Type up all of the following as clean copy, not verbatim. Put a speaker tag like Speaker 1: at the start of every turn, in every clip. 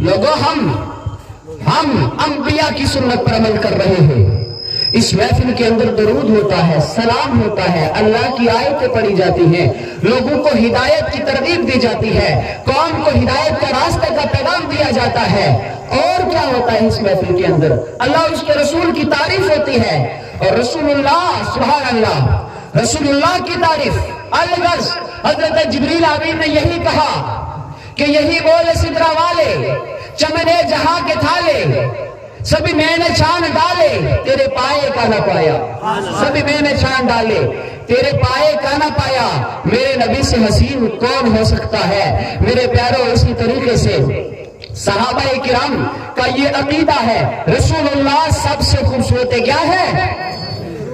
Speaker 1: لوگوں ہم انبیاء کی سنت پر عمل کر رہے ہیں. اس محفل کے اندر درود ہوتا ہے, سلام ہوتا ہے, اللہ کی آیتیں پڑھی جاتی ہیں, لوگوں کو ہدایت کی ترغیب دی جاتی ہے, قوم کو ہدایت کا راستہ کا پیغام دیا جاتا ہے. اور کیا ہوتا ہے اس محفل کے اندر؟ اللہ اور اس کے رسول کی تعریف ہوتی ہے. اور رسول اللہ, سبحان اللہ, رسول اللہ کی تعریف. الغرض حضرت جبریل امین نے یہی کہا کہ یہی بولے سدرا والے, چمنے جہاں کے تھالے, سبھی میں نے چھان ڈالے تیرے پائے کا نہ پایا. سبھی میں نے چھان ڈالے تیرے پائے کا نہ پایا. میرے نبی سے حسین کون ہو سکتا ہے؟ میرے پیارو, اسی طریقے سے صحابہ کرام کا یہ عقیدہ ہے, رسول اللہ سب سے خوبصورت کیا ہے؟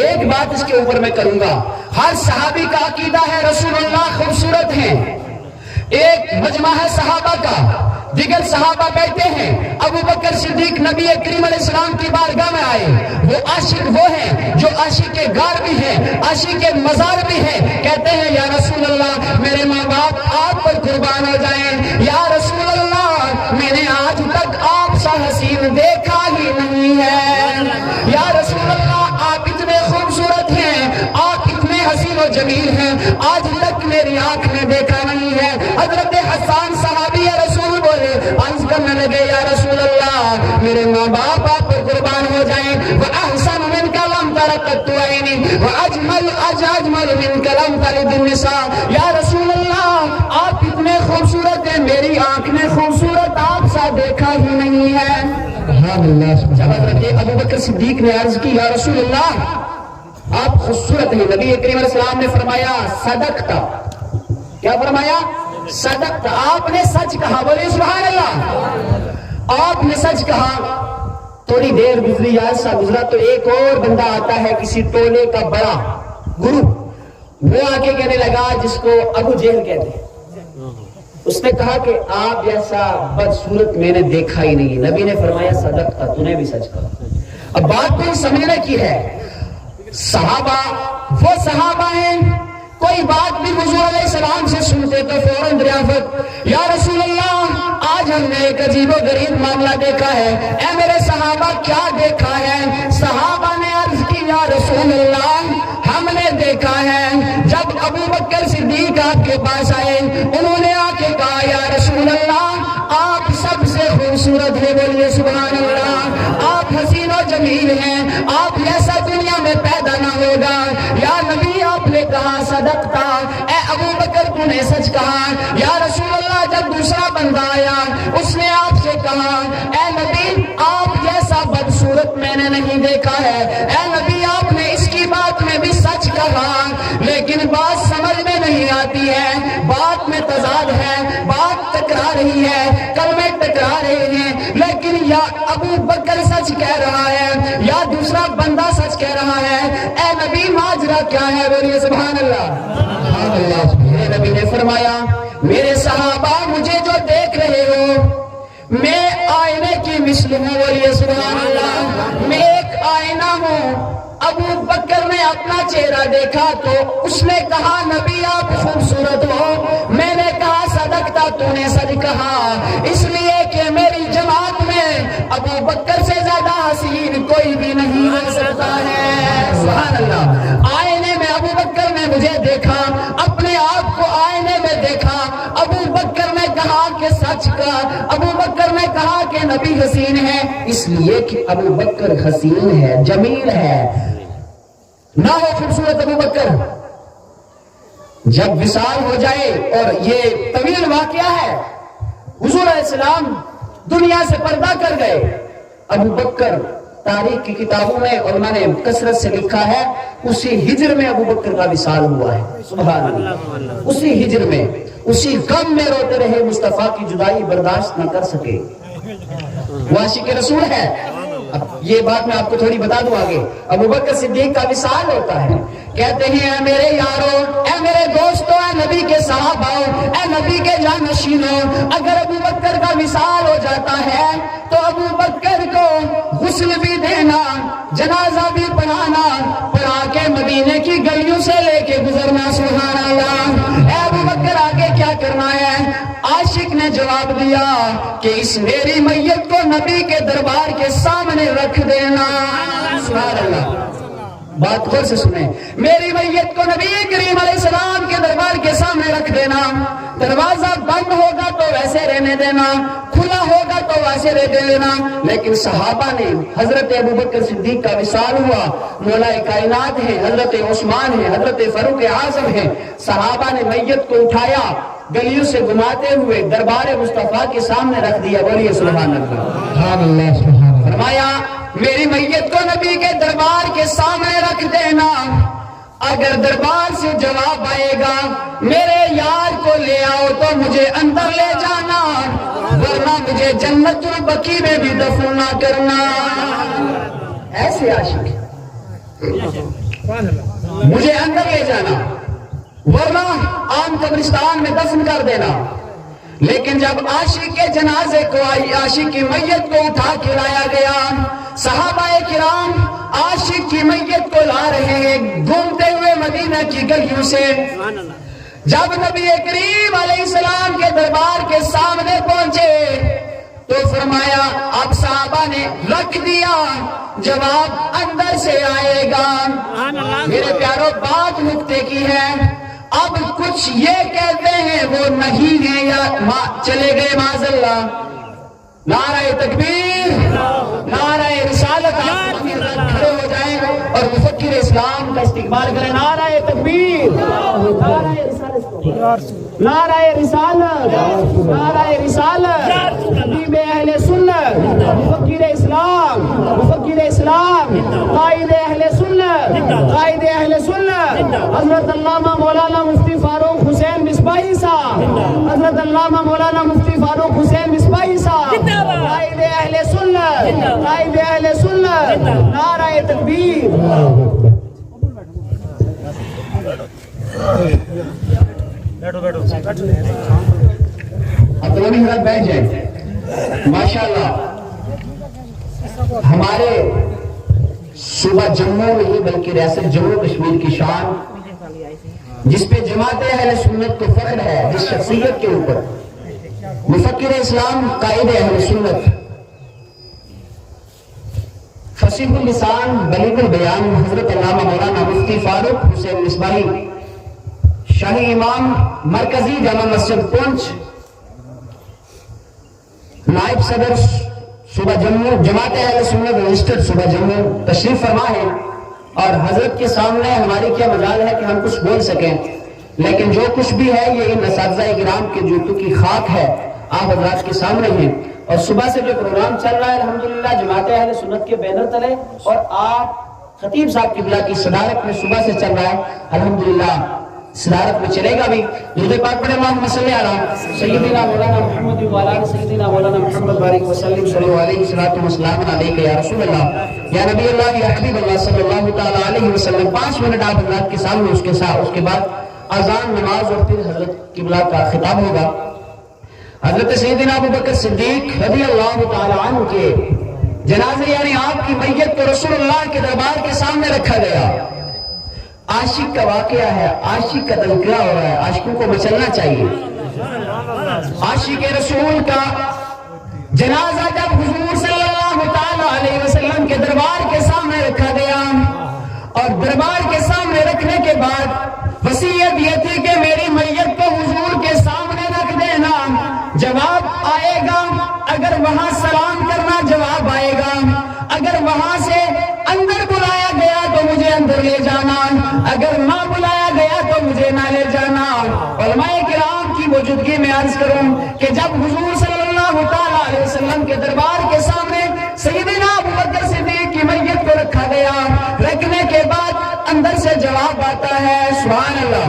Speaker 1: ایک بات اس کے اوپر میں کروں گا, ہر صحابی کا عقیدہ ہے رسول اللہ خوبصورت ہیں. ایک مجمع ہے صحابہ کا, دیگر صحابہ بیٹھے ہیں. ابو بکر صدیق نبی کریم علیہ السلام کی بارگاہ میں آئے. وہ عاشق وہ ہیں جو عاشق غار بھی ہیں, عاشق مزار بھی ہیں. کہتے ہیں یا رسول اللہ میرے ماں باپ آپ پر قربان ہو جائیں. یا رسول اللہ میں نے آج تک آپ سا حسین دیکھا ہی نہیں ہے. یا رسول اللہ آپ اتنے خوبصورت ہیں, آپ اتنے حسین و جمیل ہیں, آج تک میری آنکھ نے دیکھا نہیں ہے. حضرت حسان صحابی رسول بولے, عرض کرنے لگے یا رسول اللہ میرے ماں باپ آپ پر قربان ہو جائیں. وَأَحْسَنُ مِنْكَ لَمْ تَرَ قَطُّ عَيْنِي وَأَجْمَلُ مِنْكَ لَمْ تَلِدِ النِّسَاءُ. یا رسول اللہ آپ اتنے خوبصورت ہیں, میری آنکھ نے خوبصورت آپ سا دیکھا ہی نہیں ہے. جب حضرت ابو بکر صدیق نے عرض کی یا رسول اللہ آپ خوبصورت ہیں, نبی کریم علیہ السلام نے فرمایا صدقتا. کیا فرمایا؟ صدقتا, آپ نے سچ کہا. بولے سبحان اللہ, آپ نے سچ کہا. تھوڑی دیر گزری, عرصہ گزرا تو ایک اور بندہ آتا ہے کسی ٹولے کا بڑا گرو. وہ آ کے کہنے لگا, جس کو ابو جہل کہتے ہیں, اس نے کہا کہ آپ جیسا بدصورت میں نے دیکھا ہی نہیں. نبی نے فرمایا صدقتا, تو نے بھی سچ کہا. اب بات تو سمجھنے کی ہے. صحابہ وہ صحابہ ہیں, کوئی بات بھی حضور علیہ السلام سے سنتے تو فوراً دریافت, یا رسول اللہ آج ہم نے ایک عجیب و غریب معاملہ دیکھا ہے. اے میرے صحابہ کیا دیکھا ہے؟ صحابہ نے عرض کی یا رسول اللہ ہم نے دیکھا ہے جب ابو بکر صدیق آپ کے پاس آئے, انہوں نے آ کے کہا یا رسول اللہ آپ سب سے خوبصورت ہیں. بولیے سبحان اللہ. آپ حسین و جمیل ہیں, آپ جیسا دنیا میں پیدا نہ ہوگا. یا نبی آپ نے کہا صدقتا, اے ابو بکر تو نے سچ کہا. یا رسول اللہ جب دوسرا بندہ آیا, اس نے آپ سے کہا اے نبی آپ جیسا بدصورت میں نے نہیں دیکھا ہے. اے نبی آپ نے اس کی بات میں بھی سچ کہا, لیکن بات سمجھ میں نہیں آتی ہے, بات میں تضاد ہے, بات ٹکرا رہی ہے, کلمے ٹکرا رہے ہیں. لیکن یا ابو بکر سچ کہہ رہا ہے یا دوسرا بندہ سچ کہہ رہا ہے. اے نبی ماجرا کیا ہے؟ بولیے سبحان اللہ. میرے نبی نے فرمایا میرے صحابہ مجھے جو دیکھ رہے ہو میں آئینے کی مثل ہوں. بولیے سبحان اللہ. میں ایک آئینہ ہوں. ابو بکر نے اپنا چہرہ دیکھا تو اس نے کہا نبی آپ خوبصورت ہو. میں نے کہا صدقتا, تو نے سچ کہا, اس لیے کہ میری جماعت میں ابو بکر سے زیادہ حسین کوئی بھی نہیں ہو سکتا ہے. سبحان اللہ. آئینے میں ابو بکر نے مجھے دیکھا, اپنے آپ کو آئینے میں دیکھا. ابو بکر نے کہا کہ سچ کا. ابو بکر نے کہا کہ نبی حسین ہے, اس لیے کہ ابو بکر حسین ہے, جمیل ہے. نہ ہو خوبصورت ابو بکر, جب وصال ہو جائے, اور یہ طویل واقعہ ہے, حضور علیہ السلام دنیا سے پردہ کر گئے. ابو بکر تاریخ کی کتابوں میں علماء نے کثرت سے لکھا ہے اسی ہجر میں ابو بکر کا وصال ہوا ہے. سبحان اللہ. اسی ہجر میں, اسی غم میں روتے رہے, مصطفیٰ کی جدائی برداشت نہ کر سکے. وہ عاشق رسول ہے. اب یہ بات میں آپ کو تھوڑی بتا دوں آگے. ابو بکر صدیق کا وصال ہوتا ہے, کہتے ہیں اے میرے یارو, اے میرے دوستو, اے نبی کے صحابہ, اے نبی کے جانشینوں, اگر ابو بکر کا وصال ہو جاتا ہے تو ابو بکر کو غسل بھی دینا, جنازہ بھی پڑھانا, پڑھا کے مدینے کی گلیوں سے لے کے گزرنا. سبحان اللہ. اے ابو بکر آگے کیا کرنا ہے؟ عاشق نے جواب دیا کہ اس میری میت کو نبی کے دربار کے سامنے رکھ دینا. سبحان اللہ. بات غور سے سنیں. میری میت کو نبی کریم علیہ السلام کے دربار کے سامنے رکھ دینا. دروازہ بند ہوگا تو ویسے رہنے دینا, کھلا ہوگا تو ویسے رہ دینا. لیکن صحابہ نے, حضرت ابوبکر صدیق کا وصال ہوا, مولا کائنات ہے, حضرت عثمان ہے, حضرت فاروق اعظم ہے, صحابہ نے میت کو اٹھایا, گلیوں سے گھماتے ہوئے دربار مصطفیٰ کے سامنے رکھ دیا. بولیے سبحان اللہ. فرمایا میری میت کو نبی کے دربار کے سامنے رکھ دینا. اگر دربار سے جواب آئے گا میرے یار کو لے آؤ تو مجھے اندر لے جانا, ورنہ مجھے جنت البقیع میں بھی دفن نہ کرنا. ایسے عاشق مجھے اندر لے جانا ورنہ عام قبرستان میں دفن کر دینا. لیکن جب عاشق کے جنازے کو, عاشق کی میت کو اٹھا کے لایا گیا, صحابہ کرام عاشق کی میت کو لا رہے ہیں گھومتے ہوئے مدینہ کی گلیوں سے. جب نبی کریم علیہ السلام کے دربار کے سامنے پہنچے تو فرمایا, اب صحابہ نے رکھ دیا, جواب اندر سے آئے گا. میرے پیاروں, بات نکتے کی ہے. اب کچھ یہ کہتے ہیں وہ نہیں ہیں یا چلے گئے معاذ اللہ. نعرہ تکبیر, نعرہ رسالت. کھڑے ہو جائیں اور مفکر اسلام کا استقبال کریں. نعرہ تکبیر, نعرہ رسالت, نعرہ رسالت, نعرہ رسالت. خطیب اہل سنت, مفکر اسلام, مفکر اسلام, قائد اہل سنت, قائد اہل سنت, حضرت علامہ مولانا مفتی فاروق حسین مصباحی صاحب, حضرت علامہ مولانا مفتی فاروق حسین مصباحی صاحب, قائد اہل سنت, قائد اہل سنت. نعرہ تکبیر. اب دونوں حضرت بیٹھ جائیں. ماشاءاللہ ہمارے صوبہ جموں میں ہی بلکہ ریاست جموں کشمیر کی شان, جس پہ جماعت اہل سنت کو فخر ہے, جس شخصیت کے اوپر مفکر اسلام, قائد اہل سنت, فصیح اللسان, بلیغ البیان, حضرت علامہ مولانا مفتی فاروق حسین مصباحی, شاہی امام مرکزی جامع مسجد پونچھ, نائب صدر صوبہ جموں جماعت اہل سنت رجسٹرڈ صوبہ جموں تشریف فرما ہے. اور حضرت کے سامنے ہماری کیا مجال ہے کہ ہم کچھ بول سکیں, لیکن جو کچھ بھی ہے یہ ان اساتذہ کرام کے جوتوں کی خاک ہے, آپ حضرات کے سامنے ہیں. اور صبح سے جو پروگرام چل رہا ہے الحمدللہ جماعت اہل سنت کے بینر تلے, اور آپ خطیب صاحب قبلہ کی صدارت میں صبح سے چل رہا ہے الحمدللہ, صدارت میں چلے گا بھی. درود پاک پڑھیں اللہم صلی علی سیدنا مولانا محمد وعلی سیدنا مولانا محمد بارک وسلم صلی اللہ علیہ وسلم علیک یا رسول اللہ یا نبی اللہ یا حبیب اللہ صلی اللہ تعالی علیہ وسلم. 5 منٹ آپ حضرات کے سامنے, اس کے بعد اذان, نماز اور پھر حضرت قبلہ کا خطاب ہوگا. حضرت سیدنا ابوبکر صدیق رضی اللہ تعالی عنہ کے جنازے یعنی آپ کی میت کو رسول اللہ کے دربار کے سامنے رکھا گیا. عاشق کا واقعہ ہے, عاشق کا تذکرہ ہو رہا ہے, عاشقوں کو مچلنا چاہیے. عاشق رسول کا جنازہ جب حضور صلی اللہ تعالی علیہ وسلم کے دربار کے سامنے رکھا گیا, اور دربار کے سامنے رکھنے کے بعد وصیت یہ تھی کہ میری میت کو حضور کے سامنے رکھ دینا, جواب آئے گا, اگر وہاں سلام کرنا جواب آئے گا, اگر وہاں سے اندر بلایا گیا تو مجھے اندر لے جانا, اگر نہ بلایا گیا تو مجھے نہ لے جانا. علماء کرام کی موجودگی میں عرض کروں کہ جب حضور صلی اللہ تعالی علیہ وسلم کے دربار کے سامنے سیدنا ابوبکر صدیق کی میت کو رکھا گیا, رکھنے کے بعد اندر سے جواب آتا ہے, سبحان اللہ,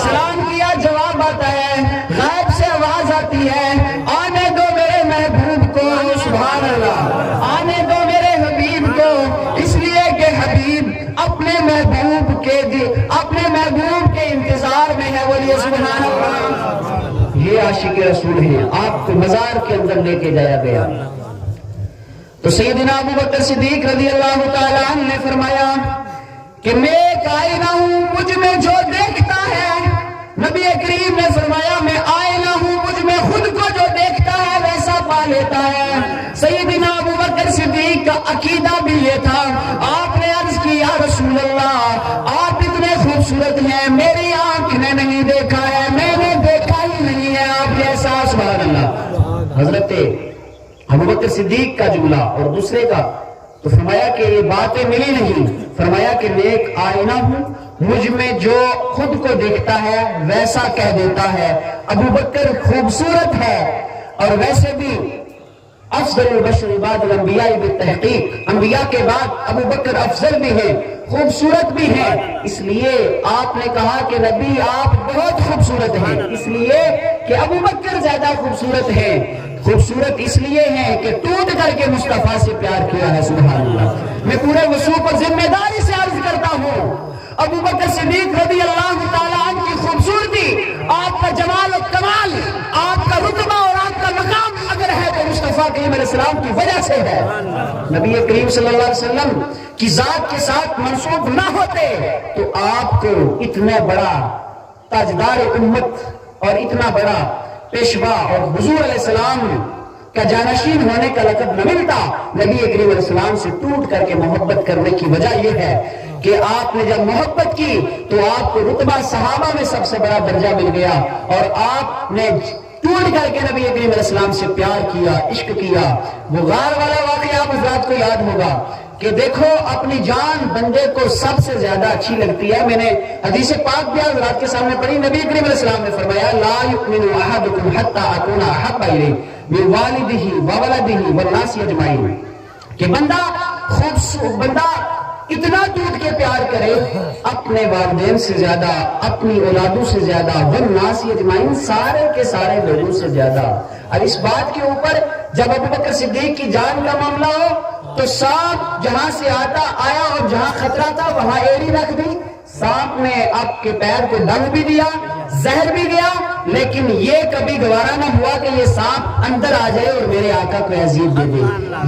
Speaker 1: سلام کیا جواب آتا ہے, غائب سے آواز آتی ہے, آنے دو میرے محبوب کو, سبحان اللہ, آنے دو میرے حبیب کو, اس لیے کہ حبیب اپنے محبوب کے انتظار میں ہے. بولیے سبحان اللہ. یہ عاشق رسول ہیں, آپ کو مزار کے اندر لے کے جایا گیا. تو سیدنا ابوبکر صدیق رضی اللہ تعالیٰ عنہ نے فرمایا کہ میں آئینہ ہوں, مجھ میں جو دیکھتا ہے, نبی کریم نے فرمایا میں آئینہ ہوں, مجھ میں خود کو دیکھتا ہے ویسا پا لیتا ہے۔ سیدنا ابوبکر صدیق کا عقیدہ بھی یہ تھا۔ آپ نے عرض کی یا رسول اللہ آپ اتنے خوبصورت ہیں، میری آنکھ نے نہیں دیکھا ہے، میں نے دیکھا ہی نہیں ہے آپ جیسا۔ سبحان اللہ۔ حضرت ابوبکر صدیق کا جملہ اور دوسرے کا تو فرمایا کہ یہ باتیں ملی نہیں، فرمایا کہ میں ایک آئینہ ہوں، مجھ میں جو خود کو دیکھتا ہے ویسا کہہ دیتا ہے۔ ابوبکر خوبصورت ہے، اور ویسے بھی افضل البشر بعد الانبیاء بالتحقیق، انبیاء کے بعد ابوبکر افضل بھی ہیں، خوبصورت بھی ہیں۔ اس لیے آپ نے کہا کہ نبی آپ بہت خوبصورت ہیں، اس لیے کہ ابوبکر زیادہ خوبصورت ہیں۔ خوبصورت اس لیے ہیں کہ ٹوٹ کر کے مصطفیٰ سے پیار کیا ہے۔ سبحان اللہ۔ میں پورے وصول پر ذمہ داری سے عرض کرتا ہوں، ابوبکر صدیق رضی اللہ تعالیٰ عنہ کی خوبصورتی، آپ کا جمال و کمال، آپ کا رتبہ اور آپ کا مقام اگر ہے تو مصطفیٰ کریم علیہ السلام کی وجہ سے ہے۔ نبی کریم صلی اللہ علیہ وسلم کی ذات کے ساتھ منسوب نہ ہوتے تو آپ کو اتنا بڑا تاجدار امت اور اتنا بڑا پیشوا اور حضور علیہ السلام کا جانشین ہونے کا لقب نہ ملتا۔ نبی کریم علیہ السلام سے ٹوٹ کر کے محبت کرنے کی وجہ یہ ہے کہ آپ نے جب محبت کی تو آپ کو رتبہ صحابہ میں سب سے بڑا درجہ مل گیا، اور آپ نے ٹوٹ کر کے نبی کریم علیہ السلام سے پیار کیا، عشق کیا۔ وہ غار والا واقعہ آپ حضرات کو یاد ہوگا کہ دیکھو اپنی جان بندے کو سب سے زیادہ اچھی لگتی ہے۔ میں نے حدیث پاک بھی حضرات کے سامنے پڑھی، نبی کریم علیہ السلام نے فرمایا لا یؤمن احدکم حتی اکون احب الیہ من والدہ وولدہ والناس اجمعین، کہ بندہ اتنا ٹوٹ کے پیار کرے اپنے والدین سے زیادہ، اپنی اولادوں سے زیادہ، والناس اجمعین، سارے کے سارے لوگوں سے زیادہ۔ اور اس بات کے اوپر جب ابوبکر صدیق کی جان کا معاملہ ہو تو سانپ جہاں سے آیا اور جہاں خطرہ تھا وہاں ایڑی رکھ دی، سانپ نے آپ کے پیر کو ڈنگ بھی دیا، زہر بھی گیا، لیکن یہ کبھی گوارا نہ ہوا کہ یہ سانپ اندر آ جائے اور میرے آقا کو عزیز دے دے۔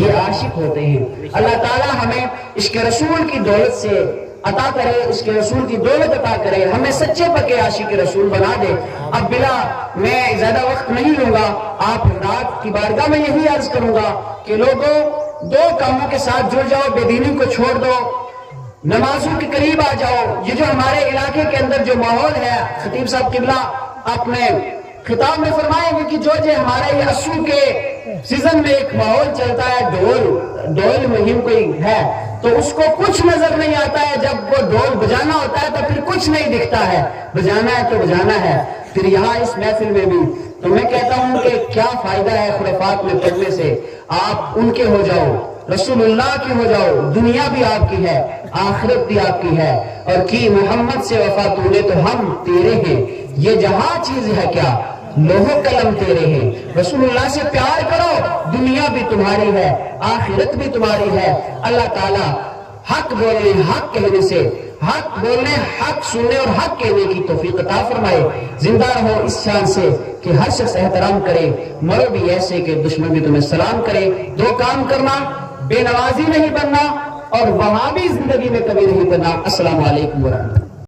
Speaker 1: یہ عاشق ہوتے ہیں۔ اللہ تعالیٰ ہمیں عشق رسول کی دولت سے عطا کرے، عشق رسول کی دولت عطا کرے، ہمیں سچے پکے عاشق رسول بنا دے۔ اب بلا میں زیادہ وقت نہیں لوں گا، آپ رات کی بارگاہ میں یہی عرض کروں گا کہ لوگوں دو کاموں کے ساتھ جڑ جاؤ، بے دینی کو چھوڑ دو، نمازوں کے قریب آ جاؤ۔ یہ جو ہمارے علاقے کے اندر جو ماحول ہے، خطیب صاحب قبلہ اپنے خطاب میں فرمائیں گے کہ جو ہمارے یہ اسو کے سیزن میں ایک ماحول چلتا ہے، ڈول مہم کوئی ہے تو اس کو کچھ نظر نہیں آتا ہے، جب وہ ڈول بجانا ہوتا ہے تو پھر کچھ نہیں دکھتا ہے، بجانا ہے تو بجانا ہے۔ پھر یہاں اس محفل میں بھی تو میں کہتا ہوں کہ کیا فائدہ ہے خرافات میں پڑھنے سے، آپ ان کے ہو جاؤ، رسول اللہ کی ہو جاؤ، دنیا بھی آپ کی ہے، آخرت بھی آپ کی ہے، اور کی محمد سے وفا تو نے تو ہم تیرے ہیں، یہ جہاں چیز ہے کیا لوح قلم تیرے ہیں۔ رسول اللہ سے پیار کرو، دنیا بھی تمہاری ہے، آخرت بھی تمہاری ہے۔ اللہ تعالیٰ حق بولنے، حق کہنے سے، حق بولنے، حق سننے اور حق کہنے کی توفیق عطا فرمائے۔ زندہ رہو اس شان سے کہ ہر شخص احترام کرے، مرو بھی ایسے کہ دشمن بھی تمہیں سلام کرے۔ دو کام کرنا، بے نوازی نہیں بننا اور وہاں بھی زندگی میں کبھی نہیں بننا۔ السلام علیکم ورحمۃ اللہ۔